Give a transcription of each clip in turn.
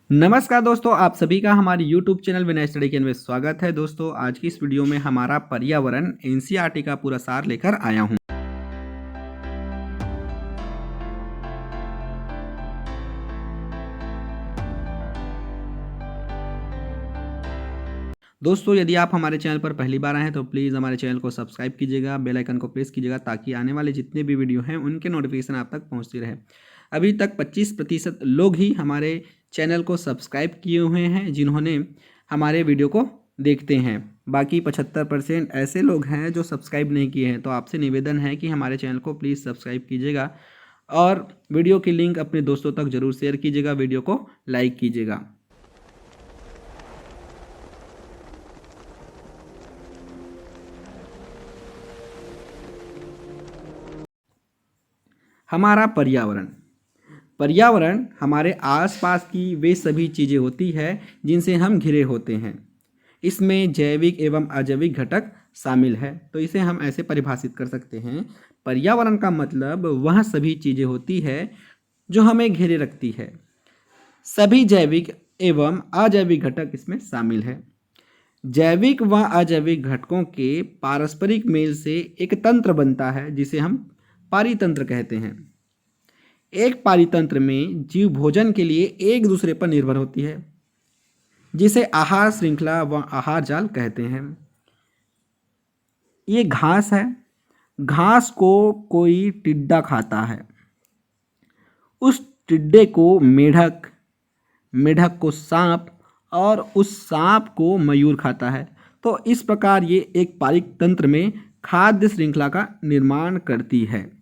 नमस्कार दोस्तों, आप सभी का हमारे YouTube चैनल विनय स्टडी केयर में स्वागत है। दोस्तों, आज की इस वीडियो में हमारा पर्यावरण एनसीईआरटी का पूरा सार लेकर आया हूं। दोस्तों, यदि आप हमारे चैनल पर पहली बार आए हैं तो प्लीज़ हमारे चैनल को सब्सक्राइब कीजिएगा, बेल आइकन को प्रेस कीजिएगा ताकि आने वाले जितने भी वीडियो हैं उनके नोटिफिकेशन आप तक पहुंचती रहे। अभी तक 25% लोग ही हमारे चैनल को सब्सक्राइब किए हुए हैं जिन्होंने हमारे वीडियो को देखते हैं। बाकी 75% ऐसे लोग हैं जो सब्सक्राइब नहीं किए हैं। तो आपसे निवेदन है कि हमारे चैनल को प्लीज़ सब्सक्राइब कीजिएगा और वीडियो की लिंक अपने दोस्तों तक ज़रूर शेयर कीजिएगा, वीडियो को लाइक कीजिएगा। हमारा पर्यावरण हमारे आसपास की वे सभी चीज़ें होती है जिनसे हम घिरे होते हैं। इसमें जैविक एवं अजैविक घटक शामिल है। तो इसे हम ऐसे परिभाषित कर सकते हैं, पर्यावरण का मतलब वह सभी चीज़ें होती है जो हमें घेरे रखती है। सभी जैविक एवं अजैविक घटक इसमें शामिल है। जैविक व अजैविक घटकों के पारस्परिक मेल से एक तंत्र बनता है जिसे हम पारितंत्र कहते हैं। एक पारितंत्र में जीव भोजन के लिए एक दूसरे पर निर्भर होती है, जिसे आहार श्रृंखला व आहार जाल कहते हैं। ये घास है, घास को कोई टिड्डा खाता है, उस टिड्डे को मेढक, मेढक को सांप और उस सांप को मयूर खाता है। तो इस प्रकार ये एक पारितंत्र में खाद्य श्रृंखला का निर्माण करती है।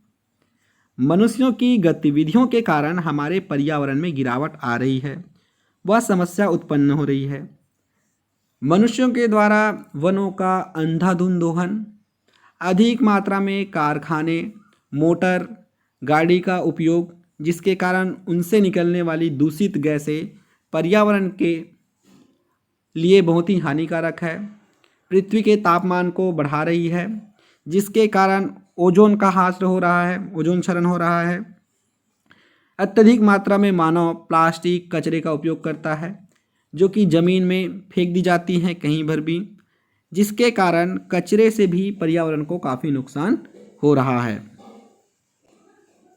मनुष्यों की गतिविधियों के कारण हमारे पर्यावरण में गिरावट आ रही है, वह समस्या उत्पन्न हो रही है। मनुष्यों के द्वारा वनों का अंधाधुंध दोहन, अधिक मात्रा में कारखाने, मोटर गाड़ी का उपयोग, जिसके कारण उनसे निकलने वाली दूषित गैसें पर्यावरण के लिए बहुत ही हानिकारक है। पृथ्वी के तापमान को बढ़ा रही है, जिसके कारण ओजोन का ह्रास हो रहा है, ओजोन क्षरण हो रहा है। अत्यधिक मात्रा में मानव प्लास्टिक कचरे का उपयोग करता है, जो कि ज़मीन में फेंक दी जाती हैं कहीं भर भी, जिसके कारण कचरे से भी पर्यावरण को काफ़ी नुकसान हो रहा है।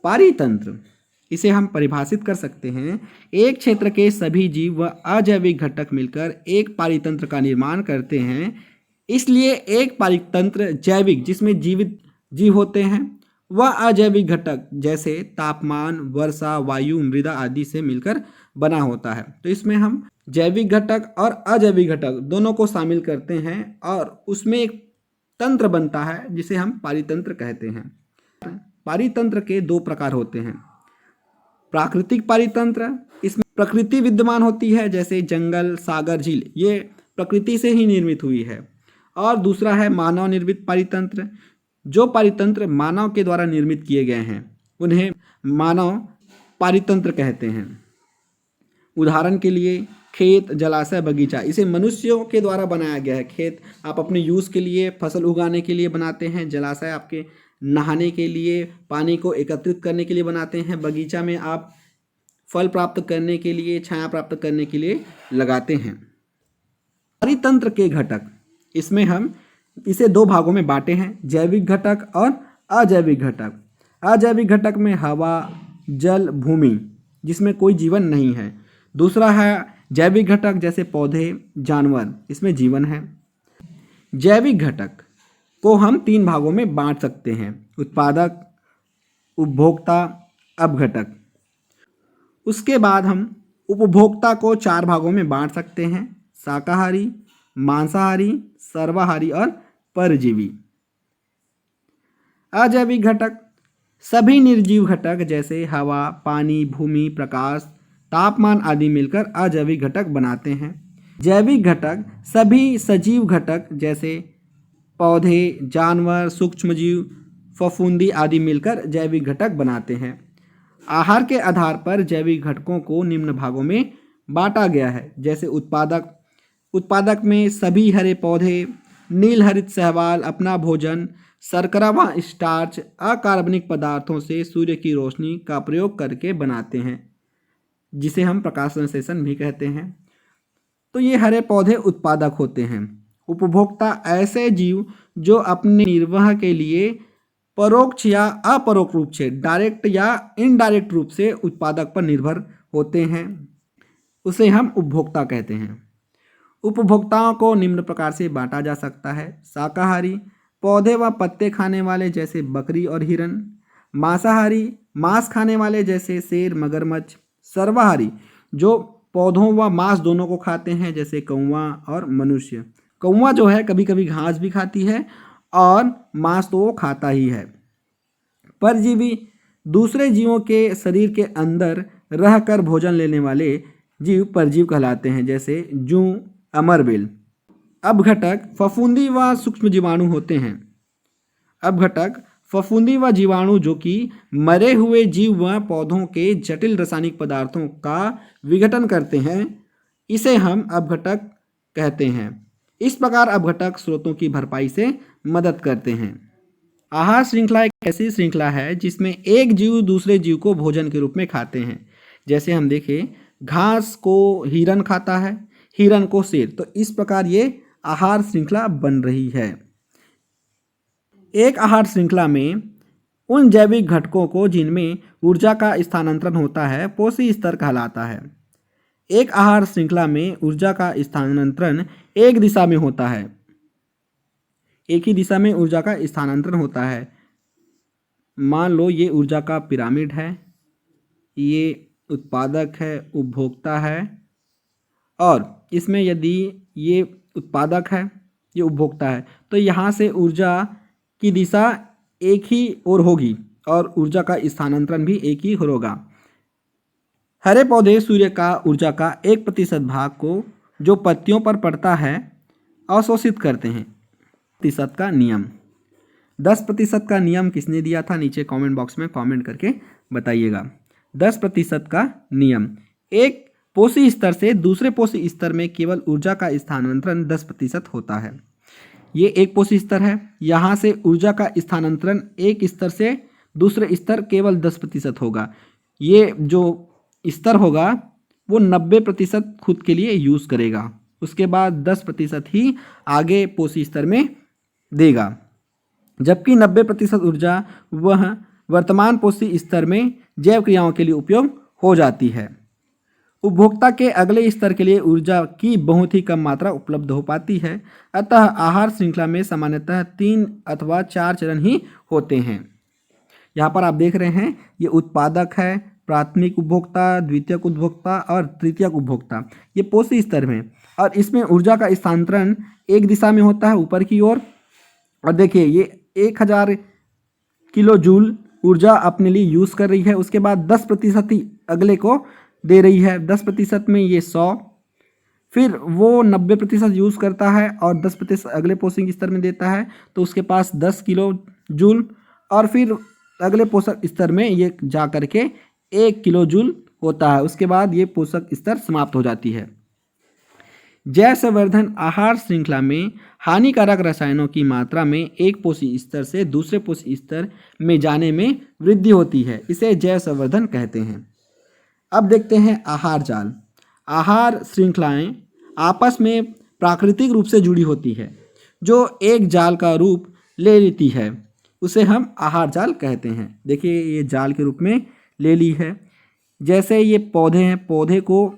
पारितंत्र, इसे हम परिभाषित कर सकते हैं, एक क्षेत्र के सभी जीव व अजैविक घटक मिलकर एक पारितंत्र का निर्माण करते हैं। इसलिए एक पारितंत्र जैविक, जिसमें जीवित जीव होते हैं, वह अजैविक घटक जैसे तापमान, वर्षा, वायु, मृदा आदि से मिलकर बना होता है। तो इसमें हम जैविक घटक और अजैविक घटक दोनों को शामिल करते हैं और उसमें एक तंत्र बनता है जिसे हम पारितंत्र कहते हैं। पारितंत्र के दो प्रकार होते हैं। प्राकृतिक पारितंत्र, इसमें प्रकृति विद्यमान होती है, जैसे जंगल, सागर, झील, ये प्रकृति से ही निर्मित हुई है। और दूसरा है मानव निर्मित पारितंत्र। जो पारितंत्र मानव के द्वारा निर्मित किए गए हैं उन्हें मानव पारितंत्र कहते हैं। उदाहरण के लिए खेत, जलाशय, बगीचा, इसे मनुष्यों के द्वारा बनाया गया है। खेत आप अपने यूज़ के लिए, फसल उगाने के लिए बनाते हैं। जलाशय आपके नहाने के लिए, पानी को एकत्रित करने के लिए बनाते हैं। बगीचा में आप फल प्राप्त करने के लिए, छाया प्राप्त करने के लिए लगाते हैं। पारितंत्र के घटक, इसमें हम इसे दो भागों में बांटे हैं, जैविक घटक और अजैविक घटक। अजैविक घटक में हवा, जल, भूमि, जिसमें कोई जीवन नहीं है। दूसरा है जैविक घटक, जैसे पौधे, जानवर, इसमें जीवन है। जैविक घटक को हम तीन भागों में बांट सकते हैं, उत्पादक, उपभोक्ता, अपघटक। उसके बाद हम उपभोक्ता को चार भागों में बांट सकते हैं, शाकाहारी, मांसाहारी, सर्वाहारी और परजीवी। अजैविक घटक, सभी निर्जीव घटक जैसे हवा, पानी, भूमि, प्रकाश, तापमान आदि मिलकर अजैविक घटक बनाते हैं। जैविक घटक, सभी सजीव घटक जैसे पौधे, जानवर, सूक्ष्मजीव, फफूंदी आदि मिलकर जैविक घटक बनाते हैं। आहार के आधार पर जैविक घटकों को निम्न भागों में बांटा गया है, जैसे उत्पादक। उत्पादक में सभी हरे पौधे, नील हरित शैवाल अपना भोजन शर्करा व स्टार्च अकार्बनिक पदार्थों से सूर्य की रोशनी का प्रयोग करके बनाते हैं। जिसे हम प्रकाश संश्लेषण भी कहते हैं। तो ये हरे पौधे उत्पादक होते हैं। उपभोक्ता ऐसे जीव जो अपने निर्वाह के लिए परोक्ष या अपरोक्ष रूप से, डायरेक्ट या इनडायरेक्ट रूप से उत्पादक पर निर्भर होते हैं, उसे हम उपभोक्ता कहते हैं। उपभोक्ताओं को निम्न प्रकार से बांटा जा सकता है। शाकाहारी, पौधे व पत्ते खाने वाले जैसे बकरी और हिरन। मांसाहारी, मांस खाने वाले जैसे शेर, मगरमच्छ। सर्वाहारी, जो पौधों व मांस दोनों को खाते हैं, जैसे कौवा और मनुष्य। कौवा जो है कभी कभी घास भी खाती है और मांस तो वो खाता ही है। परजीवी, दूसरे जीवों के शरीर के अंदर रहकर भोजन लेने वाले जीव परजीव कहलाते हैं, जैसे जूं, अमरबेल। अपघटक, फफूंदी व सूक्ष्म जीवाणु होते हैं। अपघटक फफूंदी व जीवाणु जो कि मरे हुए जीव व पौधों के जटिल रासायनिक पदार्थों का विघटन करते हैं, इसे हम अपघटक कहते हैं। इस प्रकार अपघटक स्रोतों की भरपाई से मदद करते हैं। आहार श्रृंखला एक ऐसी श्रृंखला है जिसमें एक जीव दूसरे जीव को भोजन के रूप में खाते हैं। जैसे हम देखें, घास को हिरन खाता है, हिरन को शेर। तो इस प्रकार ये आहार श्रृंखला बन रही है। एक आहार श्रृंखला में उन जैविक घटकों को जिनमें ऊर्जा का स्थानांतरण होता है पोषी स्तर कहलाता है। एक आहार श्रृंखला में ऊर्जा का स्थानांतरण एक दिशा में होता है, एक ही दिशा में ऊर्जा का स्थानांतरण होता है। मान लो ये ऊर्जा का पिरामिड है, ये उत्पादक है, उपभोक्ता है, और इसमें यदि ये उत्पादक है, ये उपभोक्ता है, तो यहाँ से ऊर्जा की दिशा एक ही ओर होगी और ऊर्जा का स्थानांतरण भी एक ही होगा। हरे पौधे सूर्य का ऊर्जा का 1% भाग को जो पत्तियों पर पड़ता है अवशोषित करते हैं। प्रतिशत का नियम, 10% का नियम किसने दिया था? नीचे कमेंट बॉक्स में कमेंट करके बताइएगा। 10% का नियम, एक पोषी स्तर से दूसरे पोषी स्तर में केवल ऊर्जा का स्थानांतरण 10% होता है। ये एक पोषी स्तर है, यहाँ से ऊर्जा का स्थानांतरण एक स्तर से दूसरे स्तर केवल 10% होगा। ये जो स्तर होगा वो 90% खुद के लिए यूज़ करेगा, उसके बाद 10% ही आगे पोषी स्तर में देगा, जबकि 90% ऊर्जा वह वर्तमान पोषी स्तर में जैव क्रियाओं के लिए उपयोग हो जाती है। उपभोक्ता के अगले स्तर के लिए ऊर्जा की बहुत ही कम मात्रा उपलब्ध हो पाती है। अतः आहार श्रृंखला में सामान्यतः 3 अथवा 4 चरण ही होते हैं। यहाँ पर आप देख रहे हैं, ये उत्पादक है, प्राथमिक उपभोक्ता, द्वितीयक उपभोक्ता और तृतीयक उपभोक्ता, ये पोषी स्तर में, और इसमें ऊर्जा का स्थानांतरण एक दिशा में होता है ऊपर की ओर। और देखिए ये 1000 किलो जूल ऊर्जा अपने लिए यूज़ कर रही है, उसके बाद 10% ही अगले को दे रही है। 10% में ये 100, फिर वो 90% यूज़ करता है और 10% अगले पोषक स्तर में देता है, तो उसके पास 10 किलो जूल, और फिर अगले पोषक स्तर में ये जा करके 1 किलो जूल होता है। उसके बाद ये पोषक स्तर समाप्त हो जाती है। जैव संवर्धन आहार श्रृंखला में हानिकारक रसायनों की मात्रा में एक पोषी स्तर से दूसरे पोषी स्तर में जाने में वृद्धि होती है, इसे जैव संवर्धन कहते हैं। अब देखते हैं आहार जाल। आहार श्रृंखलाएं आपस में प्राकृतिक रूप से जुड़ी होती है, जो एक जाल का रूप ले लेती है, उसे हम आहार जाल कहते हैं। देखिए ये जाल के रूप में ले ली है। जैसे ये पौधे हैं, पौधे को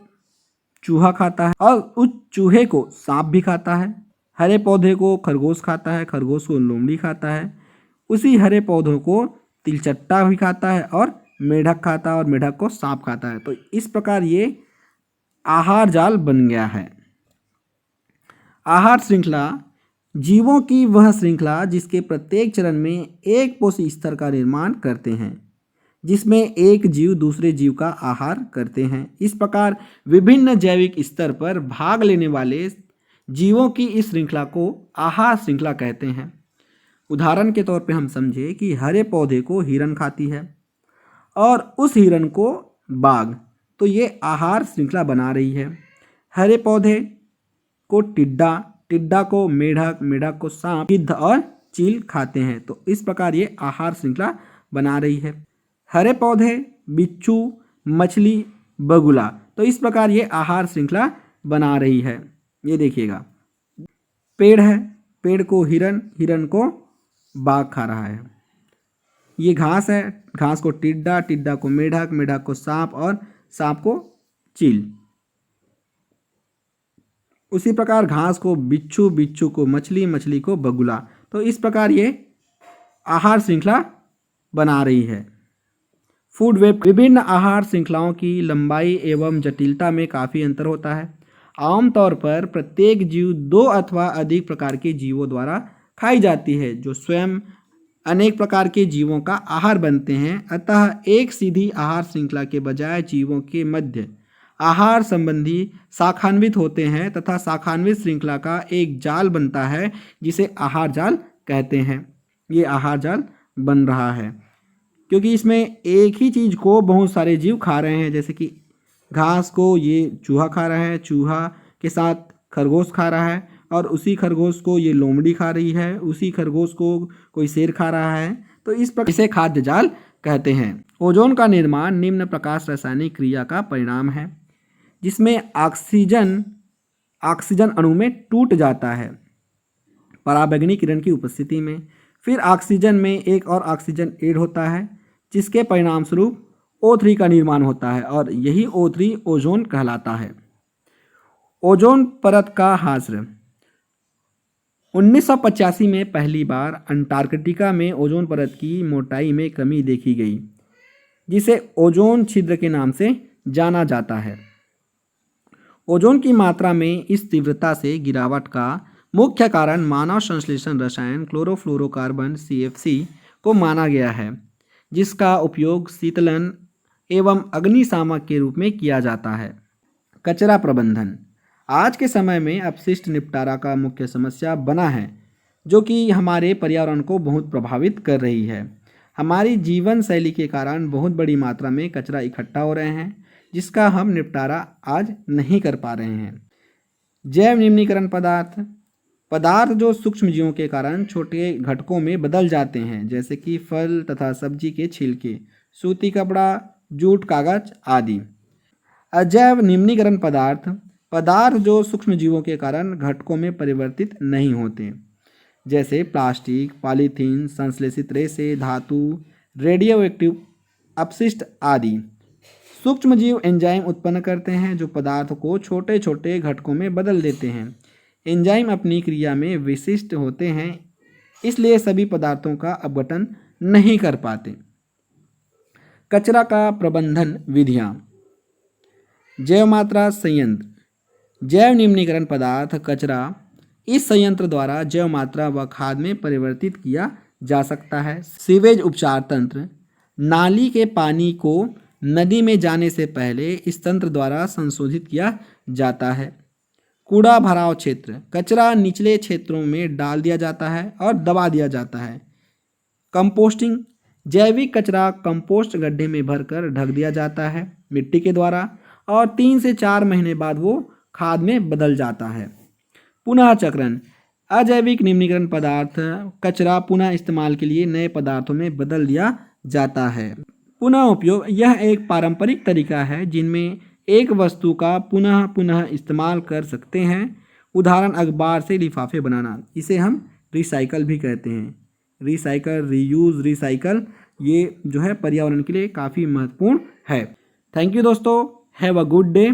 चूहा खाता है और उस चूहे को सांप भी खाता है। हरे पौधे को खरगोश खाता है, खरगोश को लोमड़ी खाता है। उसी हरे पौधों को तिलचट्टा भी खाता है और मेढक खाता है, और मेढक को सांप खाता है। तो इस प्रकार ये आहार जाल बन गया है। आहार श्रृंखला जीवों की वह श्रृंखला जिसके प्रत्येक चरण में एक पोषी स्तर का निर्माण करते हैं, जिसमें एक जीव दूसरे जीव का आहार करते हैं। इस प्रकार विभिन्न जैविक स्तर पर भाग लेने वाले जीवों की इस श्रृंखला को आहार श्रृंखला कहते हैं। उदाहरण के तौर पे हम समझे कि हरे पौधे को हिरन खाती है और उस हिरन को बाघ, तो ये आहार श्रृंखला बना रही है। हरे पौधे को टिड्डा, टिड्डा को मेढक, मेढक को सांप, गिद्ध और चील खाते हैं। तो इस प्रकार ये आहार श्रृंखला बना रही है। हरे पौधे बिच्छू, मछली, बगुला। तो इस प्रकार ये आहार श्रृंखला बना रही है। ये देखिएगा, पेड़ है, पेड़ को हिरन, हिरन को बाघ खा रहा है। ये घास है, घास को टिड्डा, टिड्डा को मेढक, मेढक को सांप और सांप को चील। उसी प्रकार घास को बिच्छू, बिच्छू को मछली, मछली को बगुला। तो इस प्रकार ये आहार श्रृंखला बना रही है। Food web. विभिन्न आहार श्रृंखलाओं की लंबाई एवं जटिलता में काफ़ी अंतर होता है। आमतौर पर प्रत्येक जीव 2 अथवा अधिक प्रकार के जीवों द्वारा खाई जाती है, जो स्वयं अनेक प्रकार के जीवों का आहार बनते हैं। अतः एक सीधी आहार श्रृंखला के बजाय जीवों के मध्य आहार संबंधी शाखान्वित होते हैं तथा शाखान्वित श्रृंखला का एक जाल बनता है जिसे आहार जाल कहते हैं। ये आहार जाल बन रहा है क्योंकि इसमें एक ही चीज़ को बहुत सारे जीव खा रहे हैं। जैसे कि घास को ये चूहा खा रहा है, चूहा के साथ खरगोश खा रहा है, और उसी खरगोश को ये लोमड़ी खा रही है, उसी खरगोश को कोई शेर खा रहा है। तो इस प्रकार इसे खाद्य जाल कहते हैं। ओजोन का निर्माण निम्न प्रकाश रासायनिक क्रिया का परिणाम है, जिसमें ऑक्सीजन अणु में टूट जाता है पराबैंगनी किरण की उपस्थिति में। फिर ऑक्सीजन में एक और ऑक्सीजन ऐड होता है, जिसके परिणाम स्वरूप O3 का निर्माण होता है और यही O3 ओजोन कहलाता है। ओजोन परत का हाश्र। 1985 में पहली बार अंटार्कटिका में ओजोन परत की मोटाई में कमी देखी गई, जिसे ओजोन छिद्र के नाम से जाना जाता है। ओजोन की मात्रा में इस तीव्रता से गिरावट का मुख्य कारण मानव संश्लेषण रसायन क्लोरोफ्लोरोकार्बन CFC को माना गया है, जिसका उपयोग शीतलन एवं अग्निशामक के रूप में किया जाता है। कचरा प्रबंधन आज के समय में अपशिष्ट निपटारा का मुख्य समस्या बना है, जो कि हमारे पर्यावरण को बहुत प्रभावित कर रही है। हमारी जीवन शैली के कारण बहुत बड़ी मात्रा में कचरा इकट्ठा हो रहे हैं, जिसका हम निपटारा आज नहीं कर पा रहे हैं। जैव निम्नीकरण पदार्थ जो सूक्ष्म जीवों के कारण छोटे घटकों में बदल जाते हैं, जैसे कि फल तथा सब्जी के छिलके, सूती कपड़ा, जूट, कागज आदि। अजैव निम्नीकरण पदार्थ जो सूक्ष्म जीवों के कारण घटकों में परिवर्तित नहीं होते, जैसे प्लास्टिक, पॉलीथीन, संश्लेषित रेशे, धातु, रेडियोएक्टिव अपशिष्ट आदि। सूक्ष्म जीव एंजाइम उत्पन्न करते हैं जो पदार्थ को छोटे छोटे घटकों में बदल देते हैं। एंजाइम अपनी क्रिया में विशिष्ट होते हैं, इसलिए सभी पदार्थों का अपघटन नहीं कर पाते। कचरा का प्रबंधन विधियाँ। जैव मात्रा संयंत्र। जैव निम्नीकरण पदार्थ कचरा इस संयंत्र द्वारा जैव मात्रा व खाद में परिवर्तित किया जा सकता है। सीवेज उपचार तंत्र। नाली के पानी को नदी में जाने से पहले इस तंत्र द्वारा संशोधित किया जाता है। कूड़ा भराव क्षेत्र। कचरा निचले क्षेत्रों में डाल दिया जाता है और दबा दिया जाता है। कंपोस्टिंग। जैविक कचरा कंपोस्ट गड्ढे में भरकर ढक दिया जाता है मिट्टी के द्वारा और 3 से 4 महीने बाद वो खाद में बदल जाता है। पुनः चक्रण। अजैविक निम्नीकरण पदार्थ कचरा पुनः इस्तेमाल के लिए नए पदार्थों में बदल दिया जाता है। पुनः उपयोग यह एक पारंपरिक तरीका है जिनमें एक वस्तु का पुनः इस्तेमाल कर सकते हैं। उदाहरण अखबार से लिफाफे बनाना, इसे हम रिसाइकल भी कहते हैं। रिसाइकल, रीयूज, रिसाइकल ये जो है पर्यावरण के लिए काफ़ी महत्वपूर्ण है। थैंक यू दोस्तों, हैव अ गुड डे।